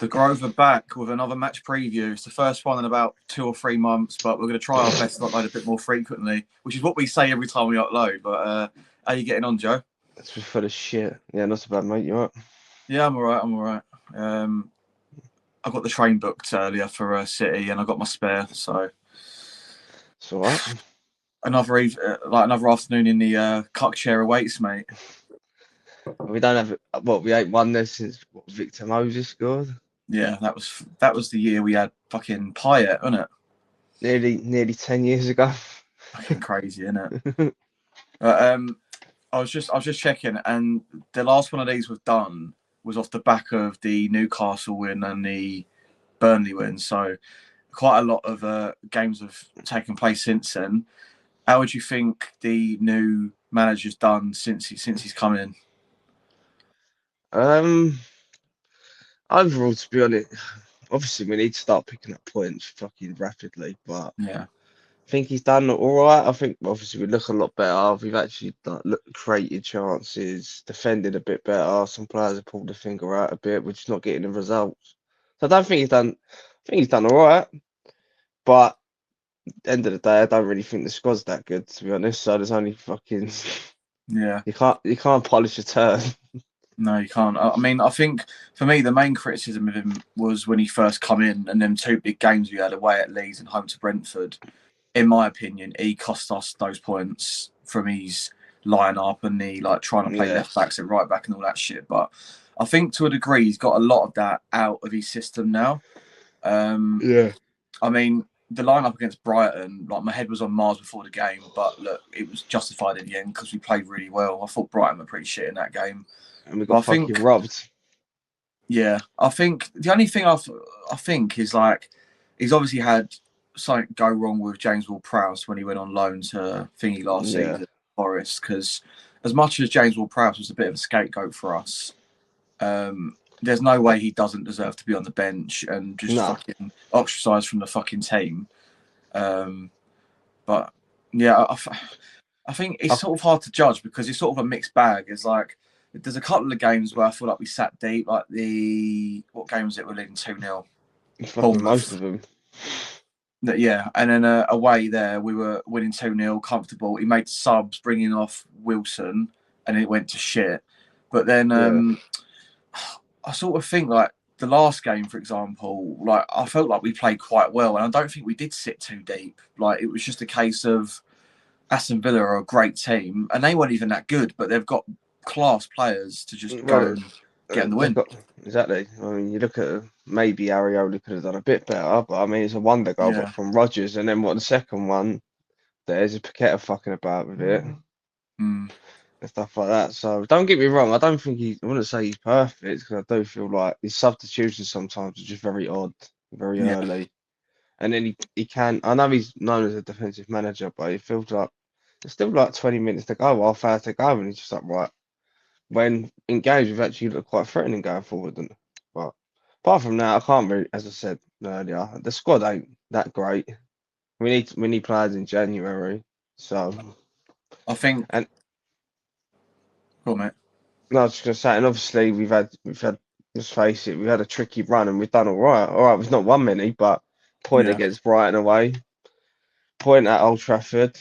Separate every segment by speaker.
Speaker 1: The Grove are back with another match preview. It's the first one in about 2 or 3 months, but we're going to try our best to upload a bit more frequently, which is what we say every time we upload. But how are you getting on, Joe?
Speaker 2: It's just full of shit. Yeah, not so bad, mate. You right?
Speaker 1: Yeah, I'm all right. I'm all right. I got the train booked earlier for City, and I got my spare, so
Speaker 2: It's all right.
Speaker 1: another afternoon in the cuck chair awaits, mate.
Speaker 2: We don't have we ain't won this since Victor Moses scored.
Speaker 1: Yeah, that was the year we had fucking Payet, wasn't it?
Speaker 2: Nearly 10 years ago.
Speaker 1: Fucking crazy, isn't it? But I was just checking, and the last one of these we've done was off the back of the Newcastle win and the Burnley win. So quite a lot of games have taken place since then. How would you think the new manager's done since he's come in?
Speaker 2: Um, Overall, to be honest, obviously we need to start picking up points fucking rapidly, but
Speaker 1: Yeah,
Speaker 2: I think he's done all right. I think obviously we look a lot better. We've actually created chances, defended a bit better. Some players have pulled the finger out a bit. We're just not getting the results. So I don't think he's done. I think he's done all right, but end of the day, I don't really think the squad's that good, to be honest. So there's only fucking
Speaker 1: yeah.
Speaker 2: you can't polish a turn.
Speaker 1: No, you can't. I mean, I think for me, the main criticism of him was when he first come in and them two big games we had away at Leeds and home to Brentford. In my opinion, he cost us those points from his line-up and the trying to play left
Speaker 2: Yes.
Speaker 1: backs and right back and all that shit. But I think to a degree, he's got a lot of that out of his system now. Um,
Speaker 2: Yeah.
Speaker 1: I mean, the lineup against Brighton, like my head was on Mars before the game, but look, it was justified in the end because we played really well. I thought Brighton were pretty shit in that game.
Speaker 2: And we
Speaker 1: But
Speaker 2: got
Speaker 1: I
Speaker 2: fucking
Speaker 1: think,
Speaker 2: robbed.
Speaker 1: yeah, I think the only thing I think is he's obviously had something go wrong with James Ward-Prowse when he went on loan to Thingy last
Speaker 2: Yeah.
Speaker 1: season, Forest, because as much as James Ward-Prowse was a bit of a scapegoat for us, there's no way he doesn't deserve to be on the bench and just
Speaker 2: No.
Speaker 1: fucking ostracised from the fucking team. But yeah, I think it's
Speaker 2: I
Speaker 1: sort of hard to judge because it's sort of a mixed bag. It's like there's a couple of games where I feel like we sat deep, like what game was it? We're leading 2-0.
Speaker 2: fucking most
Speaker 1: Bournemouth.
Speaker 2: of them.
Speaker 1: Yeah, and then away there we were winning 2-0, comfortable. He made subs, bringing off Wilson, and it went to shit. But then
Speaker 2: Yeah.
Speaker 1: I sort of think like the last game, for example, like I felt like we played quite well, and I don't think we did sit too deep. Like it was just a case of Aston Villa are a great team, and they weren't even that good, but they've got class players to just go
Speaker 2: Well,
Speaker 1: and get in the
Speaker 2: they've
Speaker 1: win.
Speaker 2: got exactly. I mean, you look at maybe Arioli could have done a bit better, but I mean, it's a wonder goal
Speaker 1: Yeah.
Speaker 2: from Rodgers, and then what the second one? There's a Paqueta fucking about with it
Speaker 1: Mm.
Speaker 2: and stuff like that. So don't get me wrong. I don't think I wouldn't say he's perfect because I do feel like his substitutions sometimes are just very odd, very
Speaker 1: Yeah.
Speaker 2: early. And then he can. I know he's known as a defensive manager, but it feels like there's still like 20 minutes to go, half hour to go, and he's just like right. When engaged, we've actually looked quite threatening going forward. But apart from that, I can't really, as I said earlier, the squad ain't that great. We need players in January. So
Speaker 1: I think.
Speaker 2: and
Speaker 1: Go on, mate.
Speaker 2: no, I was just gonna say, and obviously we've had let's face it, we've had a tricky run and we've done all right. All right, we've not won many, but point
Speaker 1: Yeah.
Speaker 2: against Brighton away, point at Old Trafford,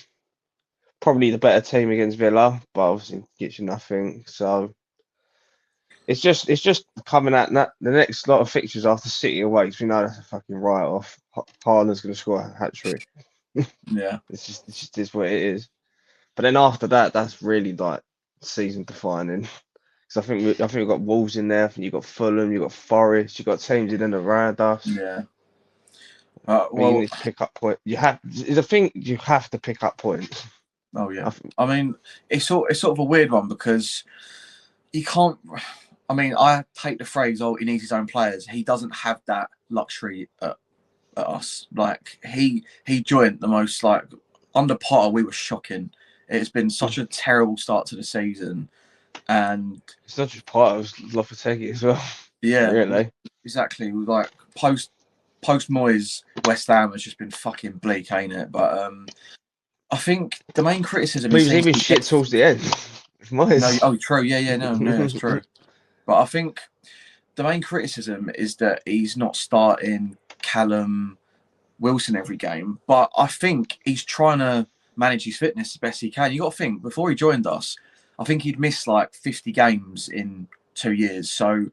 Speaker 2: probably the better team against Villa, but obviously gets you nothing. So it's just coming at that the next lot of fixtures after City away. 'Cause we know that's a fucking write off. Haaland's gonna score a hat trick.
Speaker 1: Yeah.
Speaker 2: It's just is what it is. But then after that, that's really like season defining. Because I think we've got Wolves in there. I think you've got Fulham, you've got Forest, you've got teams in and around us.
Speaker 1: Yeah.
Speaker 2: But you
Speaker 1: Well.
Speaker 2: need to pick up points. It's a thing you have to pick up points.
Speaker 1: Oh yeah.
Speaker 2: I think,
Speaker 1: I mean, it's sort of a weird one because you can't. I mean, I take the phrase, "Oh, he needs his own players." He doesn't have that luxury at us. Like he joined the most under Potter. We were shocking. It's been such a terrible start to the season, and
Speaker 2: it's not just part of Lopetegui as well,
Speaker 1: yeah,
Speaker 2: really.
Speaker 1: exactly. Like post Moyes, West Ham has just been fucking bleak, ain't it? But I think the main criticism he
Speaker 2: He was
Speaker 1: seems
Speaker 2: even
Speaker 1: to
Speaker 2: shit
Speaker 1: get.
Speaker 2: towards the end.
Speaker 1: No,
Speaker 2: Moyes.
Speaker 1: oh, true. Yeah, no, that's true. But I think the main criticism is that he's not starting Callum Wilson every game, but I think he's trying to manage his fitness the best he can. You got to think, before he joined us, I think he'd missed like 50 games in 2 years. So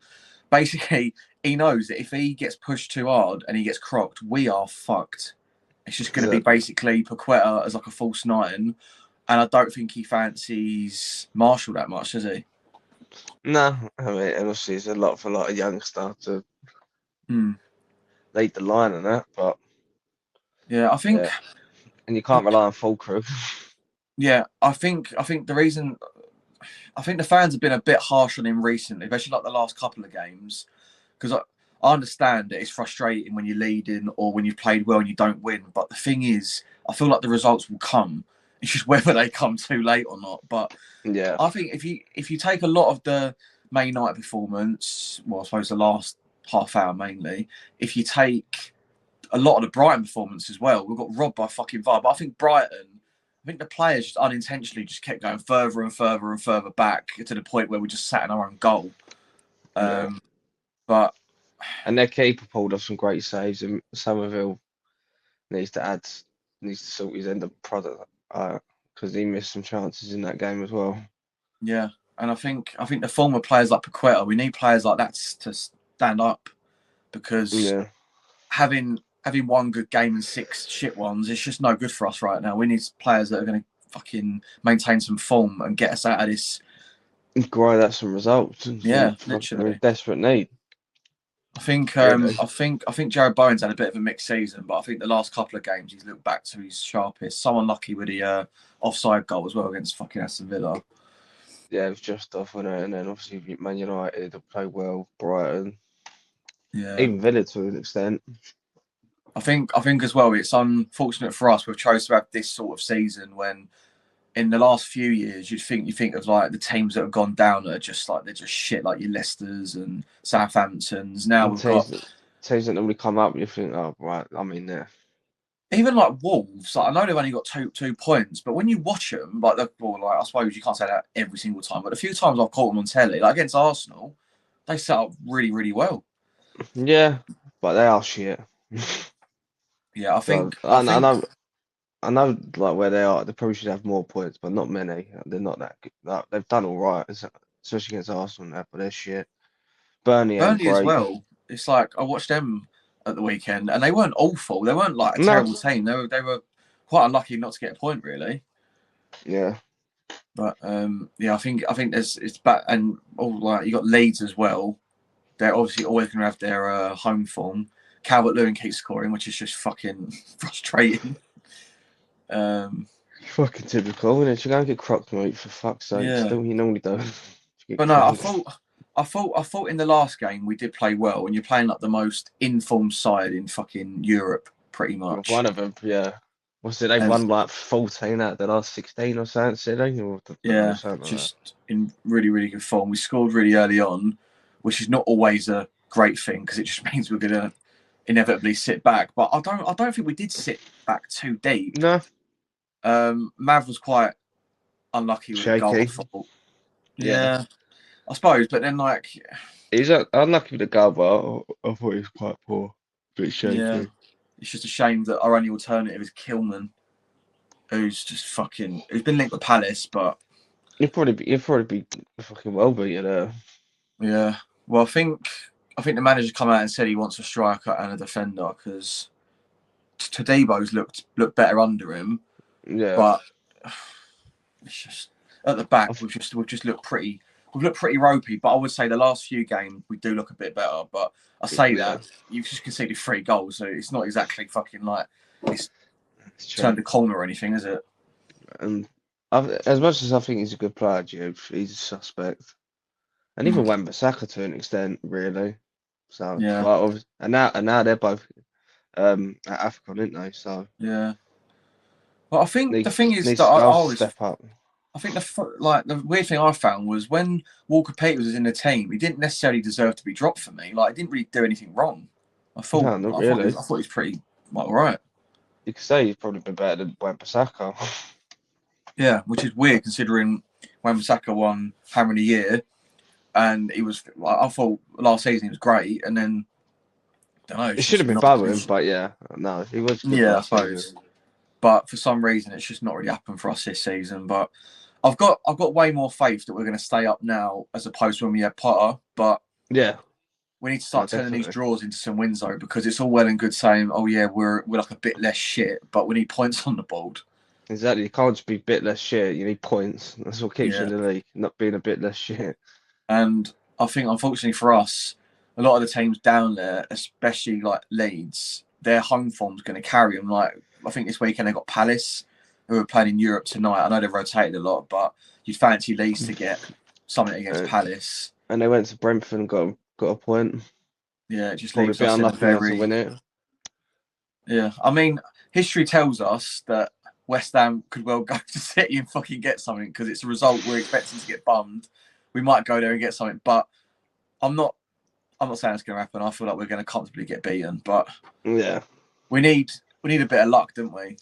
Speaker 1: basically, he knows that if he gets pushed too hard and he gets crocked, we are fucked. It's just going to be basically Paqueta as like a false nine, and I don't think he fancies Marshall that much, does he?
Speaker 2: No, I mean, obviously it's a lot for like a youngster to lead the line and that, but
Speaker 1: yeah, I think,
Speaker 2: and you can't rely on full crew.
Speaker 1: yeah, I think the reason, I think the fans have been a bit harsh on him recently, especially like the last couple of games, because I understand that it's frustrating when you're leading or when you've played well and you don't win. But the thing is, I feel like the results will come. It's just whether they come too late or not. But
Speaker 2: Yeah,
Speaker 1: I think if you take a lot of the May night performance, well, I suppose the last half hour mainly, if you take a lot of the Brighton performance as well, we got robbed by fucking VAR. But I think the players just unintentionally just kept going further and further and further back to the point where we just sat in our own goal. But
Speaker 2: and their keeper pulled off some great saves, and Somerville needs to sort his end of product because he missed some chances in that game as well.
Speaker 1: Yeah, and I think the former players like Paqueta, we need players like that to stand up, because having one good game and 6 shit ones, it's just no good for us right now. We need players that are going to fucking maintain some form and get us out of this.
Speaker 2: Grind out some results.
Speaker 1: Yeah, literally.
Speaker 2: Desperate need.
Speaker 1: I think Jared Bowen's had a bit of a mixed season, but I think the last couple of games he's looked back to his sharpest. So unlucky with the offside goal as well against fucking Aston Villa.
Speaker 2: Yeah, it was just off on it, and then obviously Man United have played well, Brighton.
Speaker 1: Yeah.
Speaker 2: Even Villa to an extent.
Speaker 1: I think as well, it's unfortunate for us. We've chosen to have this sort of season when, in the last few years, you think of like the teams that have gone down that are just like, they're just shit, like your Leicesters and Southamptons. Now we've got
Speaker 2: teams that normally come up. You think, oh right, I'm in there.
Speaker 1: Even like Wolves, like I know they've only got two points, but when you watch them, like I suppose you can't say that every single time, but a few times I've caught them on telly, like against Arsenal, they set up really, really well.
Speaker 2: Yeah, but they are shit.
Speaker 1: Yeah, I think
Speaker 2: I know, like where they are, they probably should have more points, but not many. They're not that good. Like, they've done all right, especially against Arsenal now, but they're shit. Burnley ain't
Speaker 1: as
Speaker 2: great.
Speaker 1: well. It's like I watched them at the weekend, and they weren't awful. They weren't like a terrible team. They were quite unlucky not to get a point, really.
Speaker 2: Yeah.
Speaker 1: But yeah, I think it's back, and like you got Leeds as well. They're obviously always going to have their home form. Calvert-Lewin keeps scoring, which is just fucking frustrating.
Speaker 2: Fucking typical, isn't it? You go and get crocked, mate, for fuck's sake.
Speaker 1: Yeah.
Speaker 2: Still, you normally do.
Speaker 1: But no, I thought in the last game we did play well, and you're playing like the most informed side in fucking Europe, pretty much.
Speaker 2: One of them, yeah. What's it? They won like 14 out of the last 16 or something, City?
Speaker 1: Yeah, just in really, really good form. We scored really early on, which is not always a great thing because it just means we're gonna inevitably sit back. But I don't think we did sit back too deep.
Speaker 2: No.
Speaker 1: Mav was quite unlucky with the goal. I thought. Yeah, I suppose. But then like,
Speaker 2: he's unlucky with the goal, but I thought he was quite poor. Bit shaky.
Speaker 1: Yeah, it's just a shame that our only alternative is Kilman, who's been linked with Palace, but
Speaker 2: he'll probably be fucking well beaten there.
Speaker 1: Yeah, well, I think the manager come out and said he wants a striker and a defender because Tadebo's looked better under him.
Speaker 2: Yeah,
Speaker 1: but it's just at the back we've just looked pretty ropey. But I would say the last few games we do look a bit better. But I say that you've just conceded 3 goals, so it's not exactly fucking like it's turned a corner or anything, is it?
Speaker 2: And as much as I think he's a good player, Jude, he's a suspect. And even Wan-Bissaka to an extent, really. So
Speaker 1: yeah,
Speaker 2: but and now they're both at AFCON, aren't they? So
Speaker 1: yeah. But I think the thing is that I always
Speaker 2: step up.
Speaker 1: I think the weird thing I found was when Walker Peters was in the team, he didn't necessarily deserve to be dropped for me. Like, he didn't really do anything wrong. I thought he was pretty all right.
Speaker 2: You could say he's probably been better than Wan-Bissaka.
Speaker 1: Yeah, which is weird considering Wan-Bissaka won Hammer of the Year, and he was. I thought last season he was great, and then I don't know.
Speaker 2: It should have been bubbling, but yeah, no, he was good
Speaker 1: Yeah, I
Speaker 2: last season.
Speaker 1: suppose. But for some reason, it's just not really happened for us this season. But I've got way more faith that we're going to stay up now as opposed to when we had Potter. But
Speaker 2: Yeah,
Speaker 1: we need to start turning these
Speaker 2: definitely.
Speaker 1: draws into some wins though, because it's all well and good saying, "Oh yeah, we're like a bit less shit," but we need points on the board.
Speaker 2: Exactly. You can't just be a bit less shit. You need points. That's what keeps you
Speaker 1: Yeah.
Speaker 2: in the league, not being a bit less shit.
Speaker 1: And I think, unfortunately for us, a lot of the teams down there, especially like Leeds, their home form's going to carry them. Like, I think this weekend they got Palace, who are playing in Europe tonight. I know they've rotated a lot, but you'd fancy Leeds to get something against Palace.
Speaker 2: And they went to Brentford and got a point.
Speaker 1: Yeah, it just
Speaker 2: Probably
Speaker 1: leaves
Speaker 2: a bit
Speaker 1: us in a
Speaker 2: unlucky not to
Speaker 1: very...
Speaker 2: win it.
Speaker 1: Yeah, I mean, history tells us that West Ham could well go to City and fucking get something because it's a result we're expecting to get bummed. We might go there and get something, but I'm not saying it's going to happen. I feel like we're going to comfortably get beaten, but
Speaker 2: Yeah,
Speaker 1: we need a bit of luck, don't we?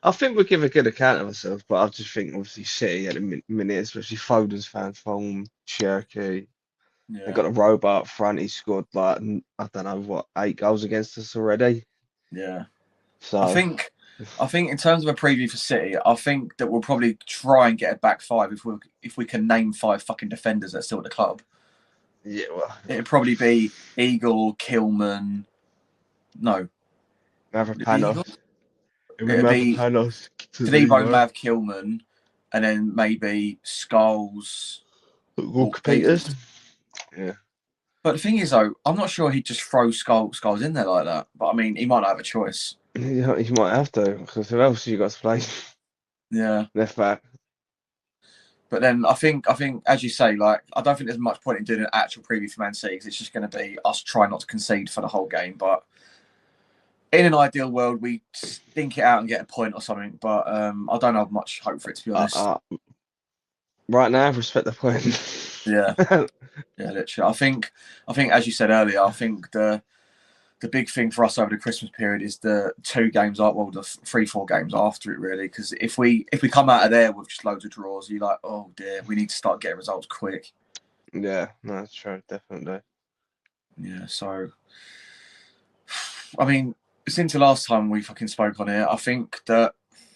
Speaker 2: I think we give a good account of ourselves, but I just think obviously City at the minute, especially Foden's fan form, Cherokee. They
Speaker 1: Yeah,
Speaker 2: got a robot up front. He scored like I don't know what 8 goals against us already.
Speaker 1: yeah.
Speaker 2: So
Speaker 1: I think in terms of a preview for City, I think that we'll probably try and get a back five if we can name 5 fucking defenders that's still at the club.
Speaker 2: yeah, well,
Speaker 1: It'd probably be Eagle, Kilman. No, would it be Eagle?
Speaker 2: Mavropanos.
Speaker 1: It'd be
Speaker 2: Mavropanos to
Speaker 1: Tadebo,
Speaker 2: Zemo.
Speaker 1: Mav, Kilman, and then maybe Skulls,
Speaker 2: Walker Peters. Yeah.
Speaker 1: But the thing is, though, I'm not sure he'd just throw Skulls in there like that. But I mean, he might not have a choice.
Speaker 2: Yeah, you might have to, because who else you got to play?
Speaker 1: Yeah.
Speaker 2: Left back.
Speaker 1: But then I think, as you say, like I don't think there's much point in doing an actual preview for Man City because it's just going to be us trying not to concede for the whole game. But in an ideal world, we stink it out and get a point or something. But I don't have much hope for it, to be honest.
Speaker 2: Right now, respect the point.
Speaker 1: Yeah, yeah, literally. I think, as you said earlier, I think the big thing for us over the Christmas period is the 2 games, well, the 3-4 games after it, really. Because if we come out of there with just loads of draws, you're like, oh dear, we need to start getting results quick.
Speaker 2: Yeah, no, that's true, definitely.
Speaker 1: Yeah, so I mean, since the last time we fucking spoke on it, I think that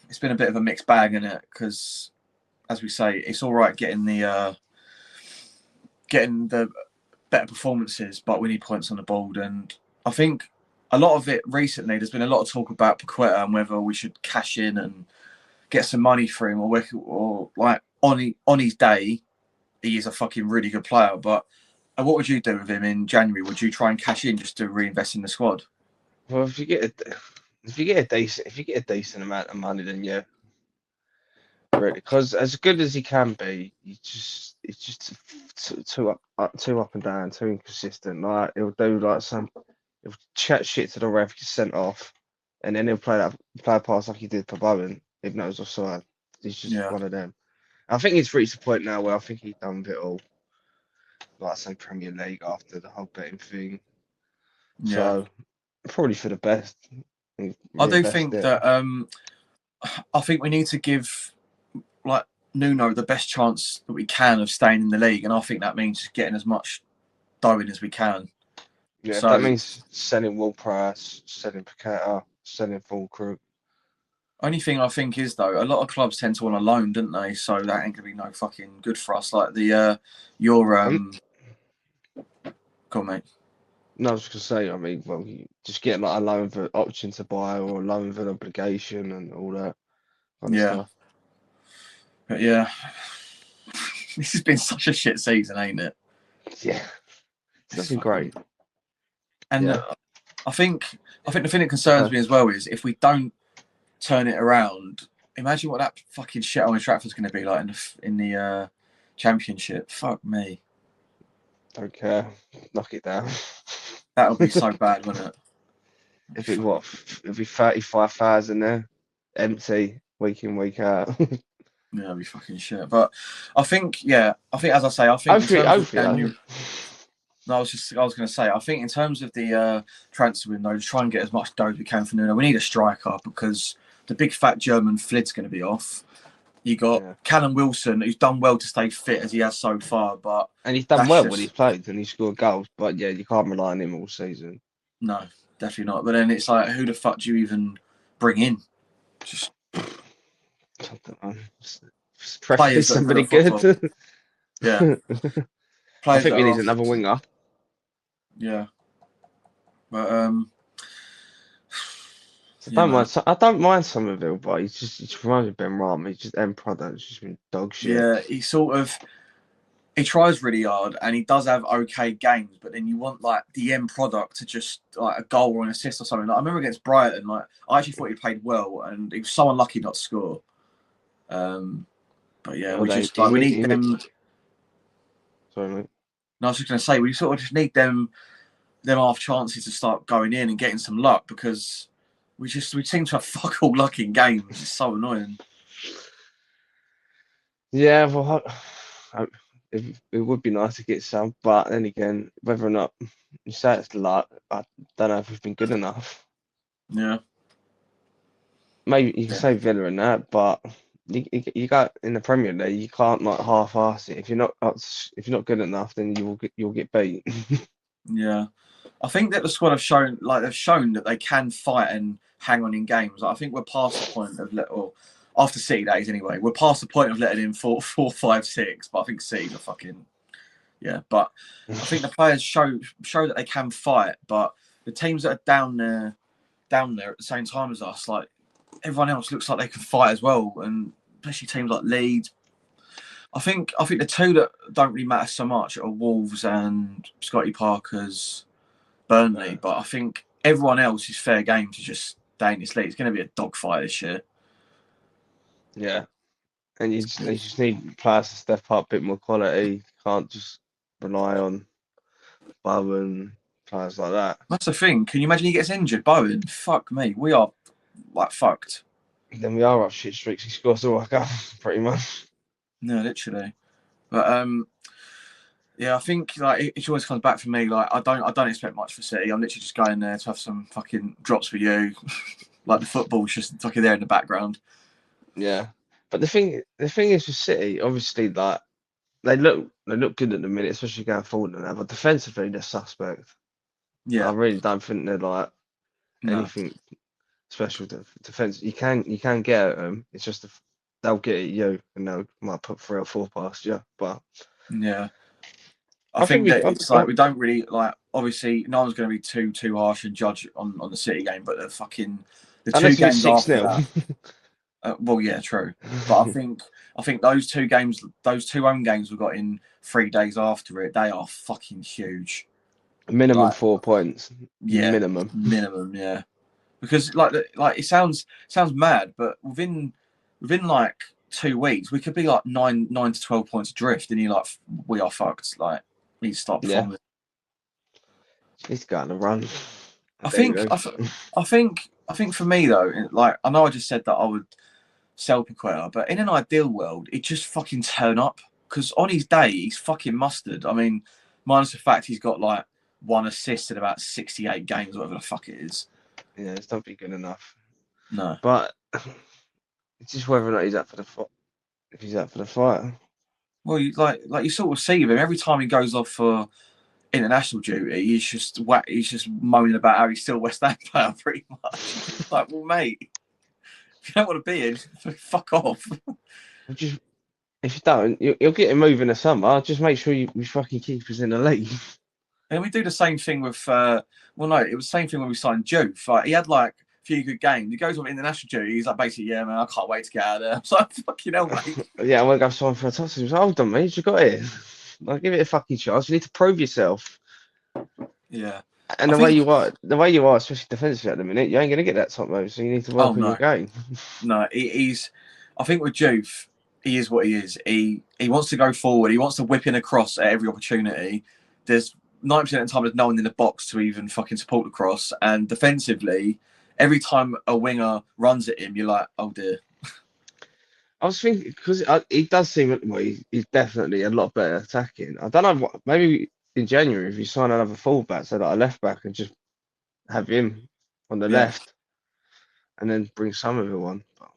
Speaker 1: it's been a bit of a mixed bag, in it? Because, as we say, it's all right getting the better performances, but we need points on the board. And I think a lot of it recently, there's been a lot of talk about Paqueta and whether we should cash in and get some money for him, or like on his day, he is a fucking really good player. But what would you do with him in January? Would you try and cash in just to reinvest in the squad?
Speaker 2: Well, if you get a decent amount of money, then yeah, really, because as good as he can be, it's just too up and down, too inconsistent. Like he'll do like he'll chat shit to the ref, get sent off, and then he'll play a pass like he did for Bowen, even though it was offside. He's just one of them. I think he's reached a point now where I think he's done with it all. Like say Premier League after the whole betting thing.
Speaker 1: Yeah.
Speaker 2: So probably for the best.
Speaker 1: I do think that I think we need to give like Nuno the best chance that we can of staying in the league, and I think that means getting as much dough in as we can.
Speaker 2: Yeah, so, that means selling Wall-Price, selling Paqueta, selling Fulcrook.
Speaker 1: Only thing I think is, though, a lot of clubs tend to want a loan, don't they? So that ain't gonna be no fucking good for us. Like go on, mate.
Speaker 2: No, I was just gonna say, I mean, well, you just get like a loan for option to buy or a loan for an obligation and all that kind of stuff.
Speaker 1: But yeah, this has been such a shit season, ain't it?
Speaker 2: Yeah, it's been great.
Speaker 1: And I think the thing that concerns me as well is if we don't turn it around, imagine what that fucking shit on Trafford's going to be like in the Championship. Fuck me.
Speaker 2: Don't care. Knock it down.
Speaker 1: That would be so bad, wouldn't it?
Speaker 2: It'd be 35,000 there, empty, week in, week out.
Speaker 1: Yeah, it'd be fucking shit. But I think, as I say, I think
Speaker 2: hopefully.
Speaker 1: No, I was going to say, I think in terms of the transfer window, just try and get as much dough as we can for Nuno. We need a striker because the big fat German Flid's going to be off. You got
Speaker 2: Yeah.
Speaker 1: Callum Wilson, who's done well to stay fit as he has so far, but
Speaker 2: And he's done
Speaker 1: that's
Speaker 2: well when he's
Speaker 1: just
Speaker 2: played and he scored goals. But yeah, you can't rely on him all season.
Speaker 1: no, definitely not. But then it's like, who the fuck do you even bring in? Just
Speaker 2: I don't know. Preferably
Speaker 1: players that are good
Speaker 2: somebody
Speaker 1: at football.
Speaker 2: good.
Speaker 1: Yeah,
Speaker 2: I
Speaker 1: players
Speaker 2: think
Speaker 1: that
Speaker 2: we
Speaker 1: are
Speaker 2: need
Speaker 1: off.
Speaker 2: another winger.
Speaker 1: Yeah, but
Speaker 2: I
Speaker 1: yeah,
Speaker 2: don't
Speaker 1: man.
Speaker 2: mind. I don't mind Somerville, but he just reminds me of Ben Rama. He's just end product's just been dog shit.
Speaker 1: Yeah, he tries really hard and he does have okay games, but then you want like the end product to just like a goal or an assist or something. Like, I remember against Brighton, like I actually thought he played well and he was so unlucky not to score. But yeah,
Speaker 2: Well,
Speaker 1: we just like we need them.
Speaker 2: Sorry, mate.
Speaker 1: No, I was just going to say we sort of just need them half chances to start going in and getting some luck because we seem to have fuck all luck in games. It's so annoying.
Speaker 2: Yeah, well, it would be nice to get some, but then again, whether or not you say it's luck, I don't know if we've been good enough.
Speaker 1: Yeah,
Speaker 2: Maybe you can
Speaker 1: yeah,
Speaker 2: say Villa and that, but you got in the Premier League, you can't like half-ass it. If you're not good enough, then you'll get beat.
Speaker 1: yeah. I think that the squad have shown that they can fight and hang on in games. Like, I think we're past the point of little after City days anyway. We're past the point of letting in four, 5, 6. But I think City's are fucking yeah. But I think the players show that they can fight. But the teams that are down there at the same time as us, like everyone else looks like they can fight as well, and especially teams like Leeds. I think the two that don't really matter so much are Wolves and Scotty Parker's Burnley, but I think everyone else is fair game to just stay in this league. It's going to be a dogfight this year.
Speaker 2: Yeah, and you just need players to step up, a bit more quality. You can't just rely on Bowen, players like that.
Speaker 1: That's the thing. Can you imagine he gets injured, Bowen? Fuck me, we are like fucked.
Speaker 2: Then we are up shit streaks. He scores all like pretty much.
Speaker 1: No, literally. But yeah, I think like it always comes back for me. Like I don't expect much for City. I'm literally just going there to have some fucking drops for you. Like the football's just fucking there in the background.
Speaker 2: Yeah, but the thing is with City, obviously, like they look good at the minute, especially going forward and that. But defensively, they're suspect. I
Speaker 1: Yeah,
Speaker 2: really don't think they're like
Speaker 1: no,
Speaker 2: anything special defense. You can get at them. It's just they'll get at you and they'll might put 3 or 4 past you. But
Speaker 1: yeah. I
Speaker 2: I think
Speaker 1: think
Speaker 2: we.
Speaker 1: that it's like we don't really like. Obviously, no one's going to be too harsh and judge on the City game, but the two
Speaker 2: Unless you get
Speaker 1: games
Speaker 2: six
Speaker 1: after
Speaker 2: 0
Speaker 1: that. Well, yeah, true. But I think those two games, those two home games we got in 3 days after it, they are fucking huge.
Speaker 2: minimum
Speaker 1: Like,
Speaker 2: 4 points,
Speaker 1: yeah,
Speaker 2: minimum.
Speaker 1: minimum, yeah. Because like it sounds mad, but within like 2 weeks, we could be like 9 to 12 points adrift, and you're like, we are fucked. Like, we need to start
Speaker 2: Yeah,
Speaker 1: performing.
Speaker 2: he's going to run.
Speaker 1: I
Speaker 2: There you
Speaker 1: think,
Speaker 2: go.
Speaker 1: I think for me though, like I know I just said that I would sell Paqueta, but in an ideal world, it just fucking turn up because on his day he's fucking mustard. I mean, minus the fact he's got like one assist in about 68 games, whatever the fuck it is.
Speaker 2: Yeah, it's not be good enough.
Speaker 1: No.
Speaker 2: But it's just whether or not he's up for the fight. If he's up for the fight.
Speaker 1: Well, you sort of see with him every time he goes off for international duty, he's just moaning about how he's still a West Ham player, pretty much. Like, well, mate, if you don't want to be in, fuck off.
Speaker 2: Just if you don't, you'll get him moving in the summer. Just make sure you fucking keep us in the league.
Speaker 1: And we do the same thing with, well, no, it was the same thing when we signed Joe. Like, he had like a few good games. He goes on international duty. He's like, basically, yeah, man, I can't wait to get out of there. I was like, fucking hell, mate.
Speaker 2: Yeah, I want to go sign for a top. He was, hold on, mate, you got it. Like, give it a fucking chance. You need to prove yourself.
Speaker 1: Yeah.
Speaker 2: And
Speaker 1: I
Speaker 2: the way
Speaker 1: think,
Speaker 2: you are, especially defensively at the minute, you ain't gonna get that top move. So you need to work
Speaker 1: oh,
Speaker 2: on your
Speaker 1: no.
Speaker 2: game.
Speaker 1: No, I think with Juve, he is what he is. He wants to go forward. He wants to whip in a cross at every opportunity. There's 90% of the time there's no one in the box to even fucking support the cross. And defensively, every time a winger runs at him, you're like, oh dear.
Speaker 2: I was thinking because he does seem well, he's definitely a lot better attacking. I don't know what maybe in January if you sign another fullback, so like a left back, and just have him on the
Speaker 1: Yeah.
Speaker 2: left, and then bring Somerville on. But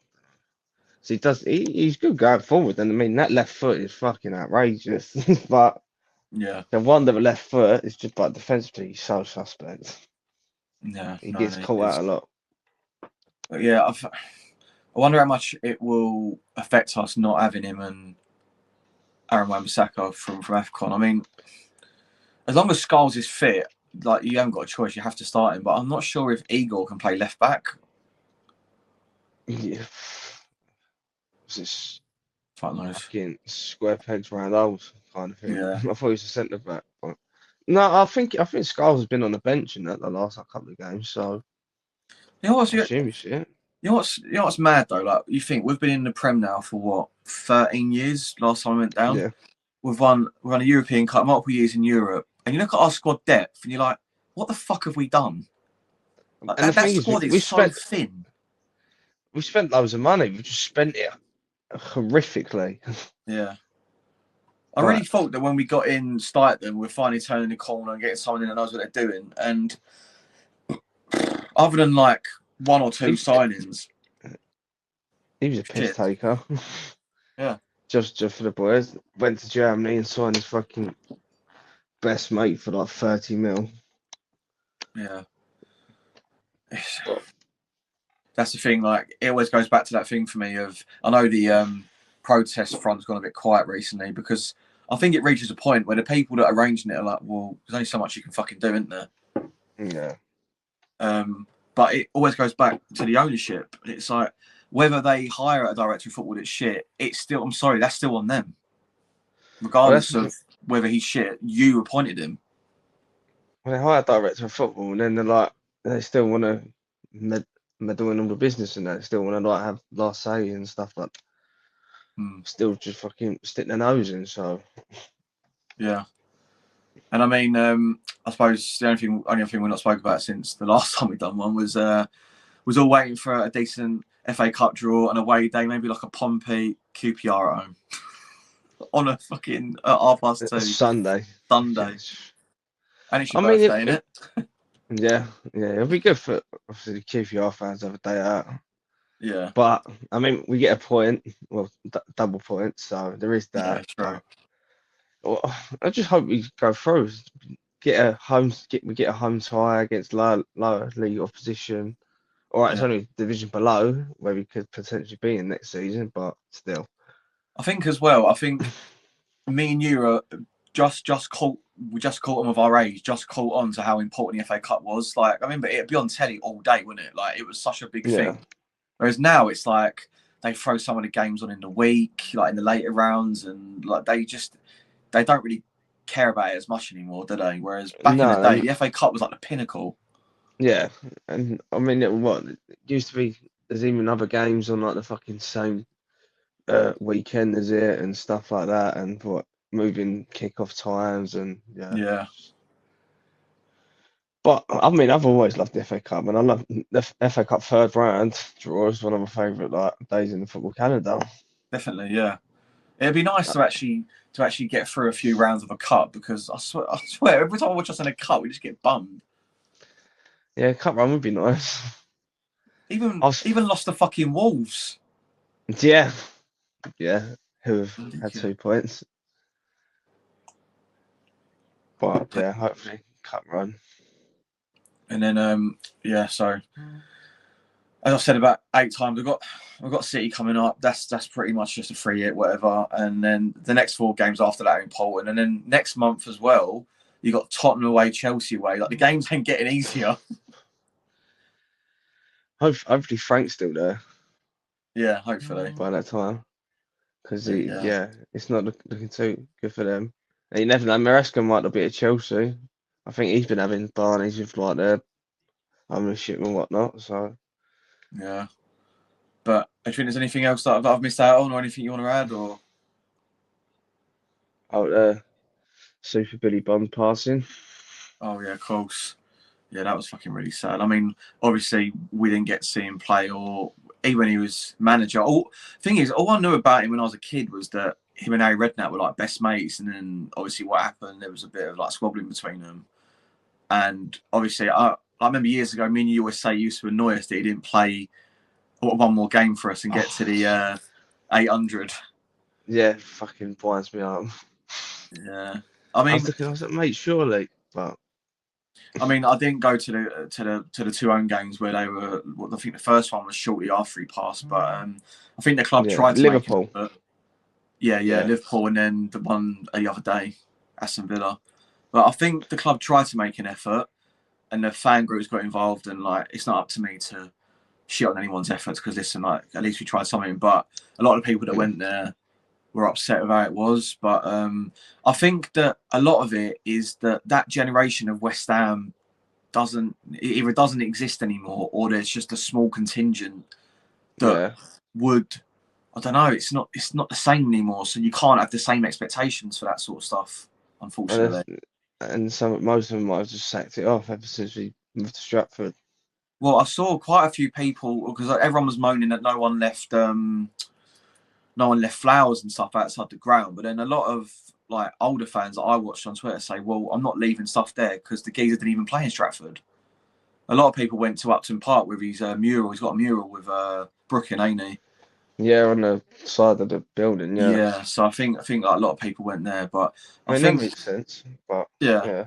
Speaker 2: So he's good going forward. And I mean, that left foot is fucking outrageous. But
Speaker 1: Yeah,
Speaker 2: the one that the left foot is just like defensively, he's so suspect.
Speaker 1: yeah,
Speaker 2: He
Speaker 1: no,
Speaker 2: gets
Speaker 1: it
Speaker 2: caught out
Speaker 1: is.
Speaker 2: a lot.
Speaker 1: But yeah, I wonder how much it will affect us not having him and Aaron Wan-Bissaka from AFCON. I mean, as long as Scholes is fit, like you haven't got a choice, you have to start him. But I'm not sure if Igor can play left back.
Speaker 2: Yeah. It's just
Speaker 1: Fuck knows.
Speaker 2: fucking square pegs round holes kind of thing.
Speaker 1: Yeah.
Speaker 2: I thought he was a centre back. But... No, I think Scarles has been on the bench in the last couple of games, so
Speaker 1: You know what's
Speaker 2: I assume he's it.
Speaker 1: you know what's mad though? Like you think we've been in the Prem now for what 13 years? Last time we went down,
Speaker 2: Yeah.
Speaker 1: we've won a European Cup multiple years in Europe, and you look at our squad depth, and you're like, what the fuck have we done? Like,
Speaker 2: And the
Speaker 1: that
Speaker 2: thing is,
Speaker 1: squad is
Speaker 2: we
Speaker 1: so
Speaker 2: spent
Speaker 1: thin.
Speaker 2: loads of money. We just spent it horrifically.
Speaker 1: Yeah. I
Speaker 2: But
Speaker 1: really thought that when we got in, started them, we're finally turning the corner and getting someone in that knows what they're doing. And other than like one or two signings,
Speaker 2: he was a piss
Speaker 1: shit.
Speaker 2: taker.
Speaker 1: Yeah.
Speaker 2: Just for the boys. Went to Germany and signed his fucking best mate for like 30 mil.
Speaker 1: Yeah. That's the thing. Like it always goes back to that thing for me of I know the protest front's gone a bit quiet recently because I think it reaches a point where the people that are arranging it are like, well, there's only so much you can fucking do, isn't there?
Speaker 2: Yeah.
Speaker 1: But it always goes back to the ownership. It's like whether they hire a director of football that's shit, it's still, I'm sorry, that's still on them. Regardless of whether he's shit, you appointed him.
Speaker 2: When they hire a director of football and then they're like, they still want to meddle in all the business and they still want to like have last say and stuff, like still just fucking stick their nose in. So
Speaker 1: yeah. And I mean, I suppose the only thing we're not spoke about since the last time we done one was all waiting for a decent FA Cup draw and away day, maybe like a Pompey QPR at home on a fucking 2:30
Speaker 2: Sunday.
Speaker 1: And it's your
Speaker 2: I mean,
Speaker 1: birthday, innit?
Speaker 2: Yeah, it'll be good for obviously the QPR fans to have a day out.
Speaker 1: Yeah.
Speaker 2: But I mean, we get a point, well, double points, so there is that.
Speaker 1: Yeah, true.
Speaker 2: Well, I just hope we go through. We get a home tie against lower league opposition. All right, it's only division below where we could potentially be in next season, but still.
Speaker 1: I think as well. I think me and you are just caught. We just caught on with our age. Just caught on to how important the FA Cup was. Like I remember it'd be on telly all day, wouldn't it? Like it was such a big thing. Whereas now it's like they throw some of the games on in the week, like in the later rounds, and like they don't really care about it as much anymore, do they? Whereas back in the day, the FA Cup was like the pinnacle.
Speaker 2: Yeah, and I mean, it used to be. There's even other games on like the fucking same weekend as it and stuff like that, and moving kickoff times and
Speaker 1: Yeah.
Speaker 2: But I mean, I've always loved the FA Cup, and I love the FA Cup third round draw is one of my favourite days in the football calendar.
Speaker 1: Definitely, yeah. It'd be nice to actually get through a few rounds of a cup because I swear every time I watch us in a cup, we just get bummed.
Speaker 2: Yeah, cup run would be nice.
Speaker 1: Even lost to fucking Wolves.
Speaker 2: Yeah, who have had 2 points. But yeah, hopefully cup run.
Speaker 1: And then so as I said about 8 times, we've got City coming up. That's pretty much just a free hit, whatever. And then the next 4 games after that are important. And then next month as well, you got Tottenham away, Chelsea away. Like the games ain't getting easier.
Speaker 2: Hopefully Frank's still there.
Speaker 1: Yeah, hopefully
Speaker 2: by that time, because it's not looking too good for them. And you never know, Maresca might not be at Chelsea. I think he's been having barneys with like their ownership and whatnot. So
Speaker 1: yeah. But do you think there's anything else that I've missed out on, or anything you want to add, or?
Speaker 2: Super Billy Bond passing.
Speaker 1: Oh yeah, of course. Yeah, that was fucking really sad. I mean, obviously we didn't get to see him play, or even when he was manager. Thing is, all I knew about him when I was a kid was that him and Harry Redknapp were like best mates, and then obviously what happened, there was a bit of like squabbling between them. And obviously, I remember years ago, me and you always say you used to annoy us that he didn't play one more game for us and get to the 800.
Speaker 2: Yeah, fucking winds me up.
Speaker 1: Yeah. I
Speaker 2: I was
Speaker 1: mean,
Speaker 2: looking, I was like, mate, surely, but
Speaker 1: I didn't go to the two home games where they were. Well, I think the first one was shortly after he passed, but I think the club
Speaker 2: yeah,
Speaker 1: tried to make an
Speaker 2: Liverpool.
Speaker 1: effort. Yeah,
Speaker 2: Yeah,
Speaker 1: Liverpool, and then the one the other day, Aston Villa. But I think the club tried to make an effort, and the fan groups got involved, and like it's not up to me to shit on anyone's efforts because listen, like at least we tried something. But a lot of people that
Speaker 2: yeah,
Speaker 1: went there were upset with how it was. But I think that a lot of it is that generation of West Ham doesn't exist anymore, or there's just a small contingent that
Speaker 2: yeah.
Speaker 1: would. I don't know. It's not the same anymore. So you can't have the same expectations for that sort of stuff,
Speaker 2: And
Speaker 1: unfortunately.
Speaker 2: there's, and most of them might have just sacked it off ever since we moved to Stratford.
Speaker 1: Well, I saw quite a few people because everyone was moaning that no one left flowers and stuff outside the ground. But then a lot of like older fans that I watched on Twitter say, "Well, I'm not leaving stuff there because the geezer didn't even play in Stratford." A lot of people went to Upton Park with his mural. He's got a mural with Brooklyn, ain't he?
Speaker 2: Yeah, on the side of the building. Yeah,
Speaker 1: Yeah. So I think like, a lot of people went there, but
Speaker 2: I
Speaker 1: I
Speaker 2: mean that
Speaker 1: think
Speaker 2: makes sense. But
Speaker 1: yeah.
Speaker 2: yeah,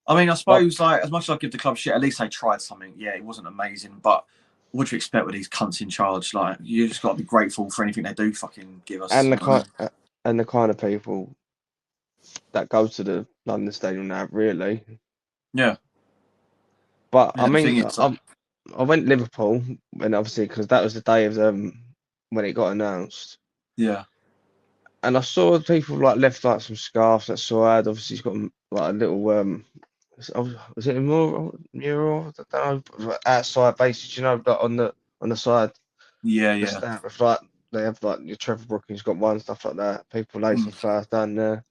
Speaker 1: I mean, I
Speaker 2: but
Speaker 1: suppose like as much as I give the club shit, at least they tried something. Yeah, it wasn't amazing, but what do you expect with these cunts in charge? Like you just got to be grateful for anything they do fucking give us.
Speaker 2: and
Speaker 1: I
Speaker 2: the
Speaker 1: don't know.
Speaker 2: kind of people that go to the London Stadium now, really.
Speaker 1: Yeah,
Speaker 2: But I
Speaker 1: yeah. The thing
Speaker 2: mean,
Speaker 1: is,
Speaker 2: I went Liverpool, and obviously because that was the day of when it got announced,
Speaker 1: yeah,
Speaker 2: and I saw people like left like some scarves that Suad obviously he's got like a little was it a mural? I don't know, outside bases, like on the side,
Speaker 1: yeah,
Speaker 2: the
Speaker 1: yeah.
Speaker 2: stamp with like they have like your Trevor Brookings got one stuff like that. People laid some
Speaker 1: Mm.
Speaker 2: flowers down there,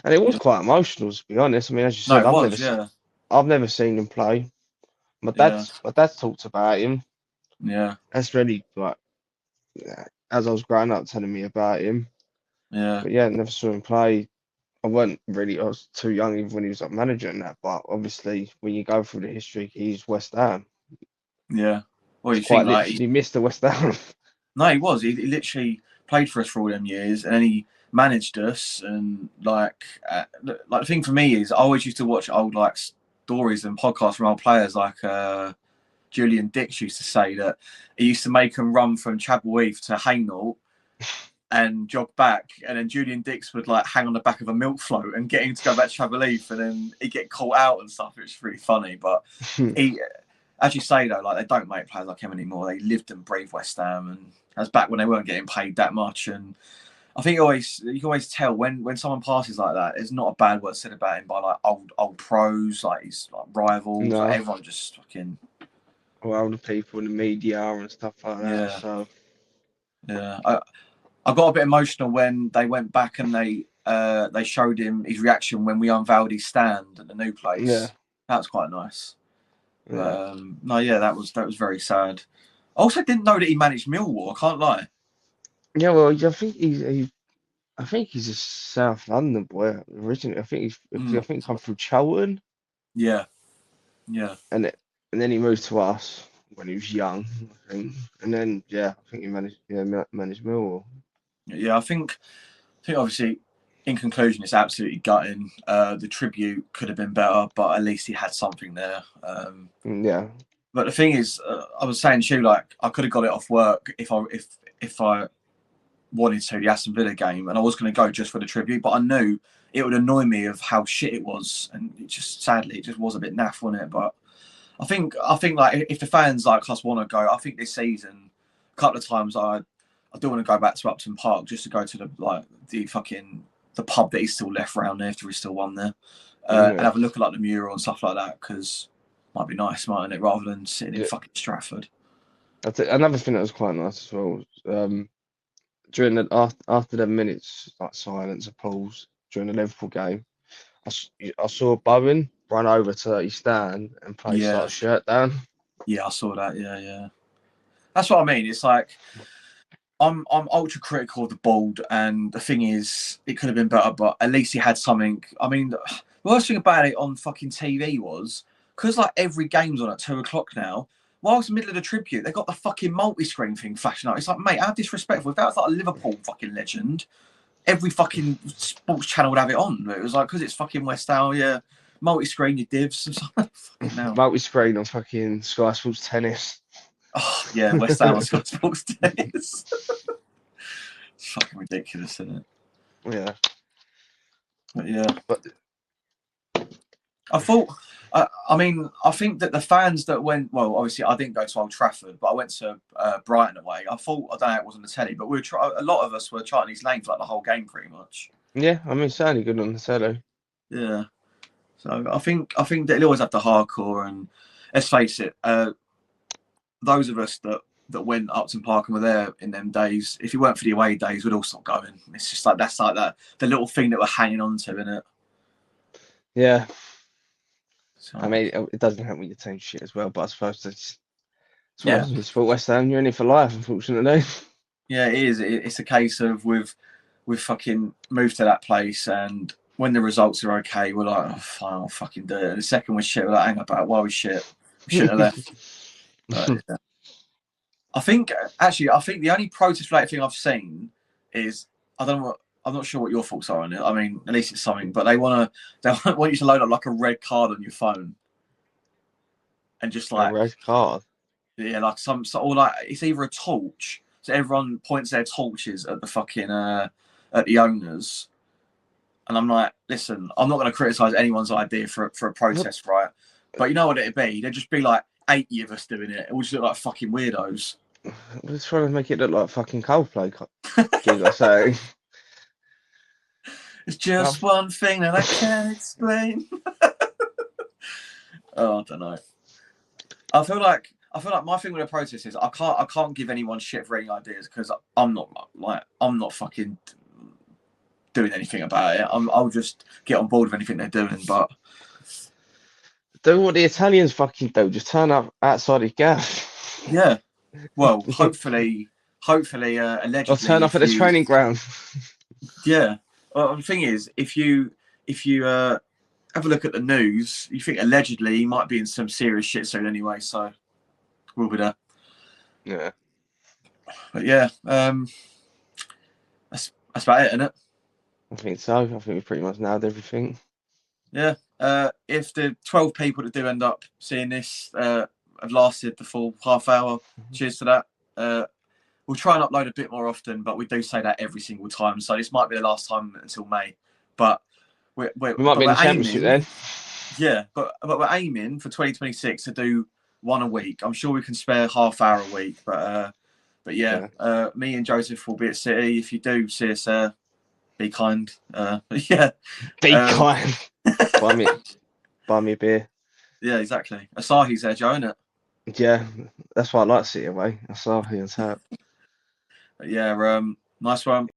Speaker 2: and it was
Speaker 1: Yeah.
Speaker 2: quite emotional to be honest. I mean, as you
Speaker 1: No,
Speaker 2: said,
Speaker 1: it was. Yeah,
Speaker 2: I've never seen him play.
Speaker 1: yeah,
Speaker 2: My dad's talked about him.
Speaker 1: yeah,
Speaker 2: That's really like as I was growing up telling me about him.
Speaker 1: yeah,
Speaker 2: But yeah, never saw him play. I was too young even when he was like manager and that. But obviously, when you go through the history, he's West Ham.
Speaker 1: yeah. Well,
Speaker 2: It's
Speaker 1: you think
Speaker 2: quite
Speaker 1: like
Speaker 2: literally Mr. West Ham.
Speaker 1: no, he was. He literally played for us for all them years, and then he managed us. And like the thing for me is, I always used to watch old like stories and podcasts from old players. Like Julian Dix used to say that he used to make them run from Chadwell Heath to Hainault and jog back, and then Julian Dix would like hang on the back of a milk float and get him to go back to Chadwell Heath, and then he'd get caught out and stuff. It was really funny, but he. As you say though, like they don't make players like him anymore. They lived and breathed West Ham, and that's back when they weren't getting paid that much. And I think you can always tell when someone passes like that, there's not a bad word said about him by like old pros, like his like rivals, like
Speaker 2: No,
Speaker 1: everyone just fucking
Speaker 2: well, older people in the media and stuff like that.
Speaker 1: yeah,
Speaker 2: So
Speaker 1: yeah. I got a bit emotional when they went back and they showed him his reaction when we unveiled his stand at the new
Speaker 2: yeah,
Speaker 1: place. That was quite nice.
Speaker 2: yeah,
Speaker 1: But no, yeah, that was very sad. I also didn't know that he managed Millwall. I can't lie.
Speaker 2: yeah. Well, I think he's a South London boy originally. I
Speaker 1: Mm,
Speaker 2: think he come through Charlton,
Speaker 1: yeah, yeah,
Speaker 2: and then he moved to us when he was young, I think. And then yeah, I think he managed Millwall.
Speaker 1: yeah. I think obviously, in conclusion, it's absolutely gutting. The tribute could have been better, but at least he had something there.
Speaker 2: Yeah,
Speaker 1: But the thing is, I was saying to you, like I could have got it off work if I wanted to the Aston Villa game, and I was going to go just for the tribute, but I knew it would annoy me of how shit it was, and it just sadly it just was a bit naff, wasn't it? But I think like if the fans like us want to go, I think this season a couple of times I do want to go back to Upton Park just to go to the pub that he's still left round there if there is still one there, and
Speaker 2: yeah.
Speaker 1: have a look at like the mural and stuff like that because might be nice, mightn't it, rather than sitting in
Speaker 2: Yeah.
Speaker 1: fucking Stratford.
Speaker 2: Another thing that was quite nice as well. During after the minutes like silence or pause during the Liverpool game, I saw Bowen run over to his stand and place like
Speaker 1: Yeah,
Speaker 2: a shirt down.
Speaker 1: yeah, I saw that. Yeah, yeah. That's what I mean. It's like I'm ultra critical of the bald, and the thing is, it could have been better, but at least he had something. I mean, the worst thing about it on fucking TV was because like every game's on at 2 o'clock now. whilst in the middle of the tribute, they got the fucking multi-screen thing flashing up. It's like, mate, how disrespectful. If that was like a Liverpool fucking legend, every fucking sports channel would have it on. It was like, because it's fucking West Ham, yeah, multi-screen, your divs. Fucking hell.
Speaker 2: Multi-screen on fucking Sky Sports Tennis.
Speaker 1: Oh, yeah, West Ham on Sky Sports Tennis. It's fucking ridiculous, isn't it?
Speaker 2: Yeah.
Speaker 1: But yeah.
Speaker 2: But
Speaker 1: I thought, I mean, I think that the fans that went, well, obviously I didn't go to Old Trafford, but I went to Brighton away. I thought, I don't know, it was on the telly, but a lot of us were chanting his name for like the whole game pretty much.
Speaker 2: yeah, I mean, certainly good on the telly.
Speaker 1: Yeah. So I think that he'll always have the hardcore, and let's face it, those of us that went Upton Park and were there in them days, if it weren't for the away days, we'd all stop going. It's just like, that's like that, the little thing that we're hanging on to, innit?
Speaker 2: Yeah.
Speaker 1: So,
Speaker 2: I mean, it doesn't help with your team shit as well, but I suppose it's
Speaker 1: yeah.
Speaker 2: what you support West Ham, you're in it for life, unfortunately.
Speaker 1: Yeah, it is. It's a case of we've fucking moved to that place, and when the results are okay, we're like, oh, fine, I'll fucking do it. And the second we're shit, we're like, hang about, why we shit? We shouldn't have left. But, yeah. I think the only protest-related thing I've seen is, I'm not sure what your thoughts are on it. I mean, at least it's something, but they want you to load up like a red card on your phone, and just like
Speaker 2: A red card.
Speaker 1: Yeah, like or like it's either a torch, so everyone points their torches at the fucking at the owners, and I'm like, listen, I'm not going to criticize anyone's idea for a protest, right? But you know what it'd be? There'd just be like 80 of us doing it. It would just look like fucking weirdos.
Speaker 2: We're just trying to make it look like fucking Coldplay gig or something.
Speaker 1: It's just one thing that I can't explain. Oh, I don't know. I feel like my thing with a protest is I can't give anyone shit for any ideas, because I'm not fucking doing anything about it. I'll just get on board with anything they're doing. But
Speaker 2: do what the Italians fucking do. Just turn up outside his gaff.
Speaker 1: Yeah. Well, hopefully, allegedly.
Speaker 2: Or turn up at the training ground.
Speaker 1: Yeah. Well, the thing is, if you have a look at the news, you think allegedly he might be in some serious shit soon anyway. So we'll be there.
Speaker 2: Yeah.
Speaker 1: But yeah, that's about it, isn't it?
Speaker 2: I think so. I think we pretty much nailed everything.
Speaker 1: Yeah. If the 12 people that do end up seeing this have lasted the full half hour, cheers to that. We'll try and upload a bit more often, but we do say that every single time. So this might be the last time until May. But we
Speaker 2: might be in the championship then.
Speaker 1: Yeah, but we're aiming for 2026 to do one a week. I'm sure we can spare half hour a week, but yeah, me and Joseph will be at City. If you do see us there, be kind. Yeah,
Speaker 2: be kind. buy me a beer.
Speaker 1: Yeah, exactly. Asahi's there, Joe, isn't it?
Speaker 2: Yeah, that's why I like City away. Asahi and tap.
Speaker 1: Yeah, nice one.